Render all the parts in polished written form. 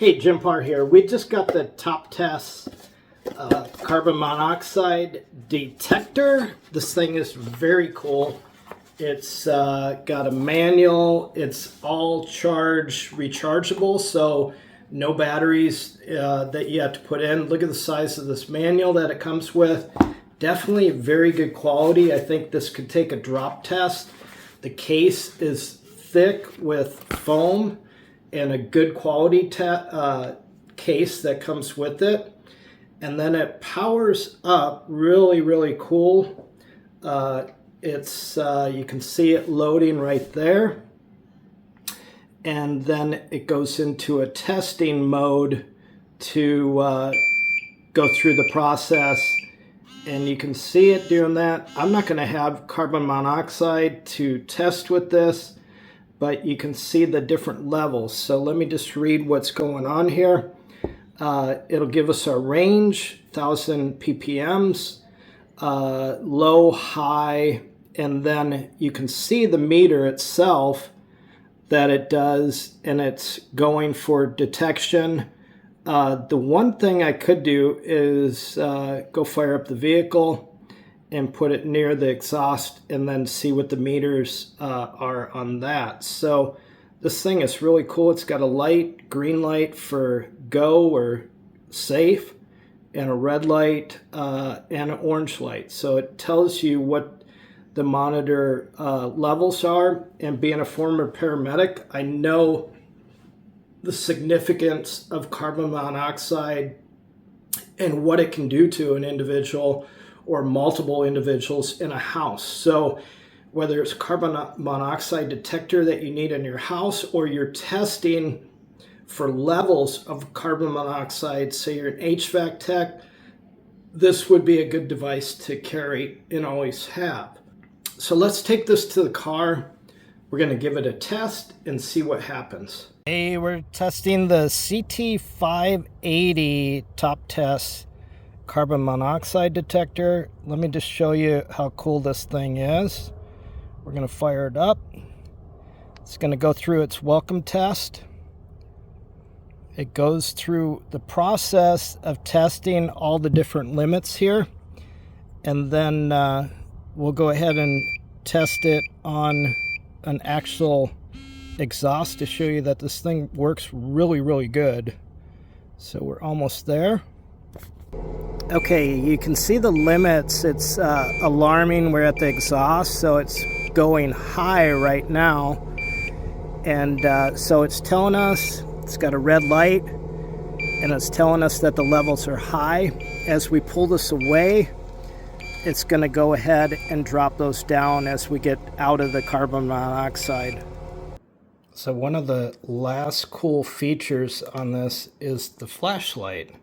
Hey, Jim Parr here. We just got the TopTes carbon monoxide detector. This thing is very cool. It's got a manual. It's all charge rechargeable, so no batteries that you have to put in. Look at the size of this manual that it comes with. Definitely very good quality. I think this could take a drop test. The case is thick with foam and a good quality case that comes with it. And then it powers up really cool. It's you can see it loading right there. And then it goes into a testing mode to go through the process. And you can see it doing that. I'm not going to have carbon monoxide to test with this, but you can see the different levels. So let me just read what's going on here. It'll give us a range, 1000 ppms, low, high, and then you can see the meter itself that it does, and it's going for detection. The one thing I could do is go fire up the vehicle and put it near the exhaust and then see what the meters are on that. So this thing is really cool. It's got a light, green light for go or safe, and a red light and an orange light. So it tells you what the monitor levels are. And being a former paramedic, I know the significance of carbon monoxide and what it can do to an individual or multiple individuals in a house. So whether it's a carbon monoxide detector that you need in your house, or you're testing for levels of carbon monoxide, say you're an HVAC tech, this would be a good device to carry and always have. So let's take this to the car. We're going to give it a test and see what happens. Hey, we're testing the CT580 TopTes carbon monoxide detector. Let me just show you how cool this thing is. We're going to fire it up. It's going to go through its welcome test. It goes through the process of testing all the different limits here, and then we'll go ahead and test it on an actual exhaust to show you that this thing works really good. So we're almost there. Okay, you can see the limits. It's alarming. We're at the exhaust, so it's going high right now. And so it's telling us, it's got a red light, and it's telling us that the levels are high. As we pull this away, it's going to go ahead and drop those down as we get out of the carbon monoxide. So one of the last cool features on this is the flashlight.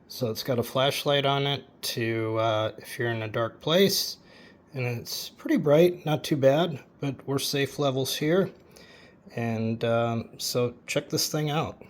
So it's got a flashlight on it to if you're in a dark place, and it's pretty bright, not too bad, but we're safe levels here. And so check this thing out.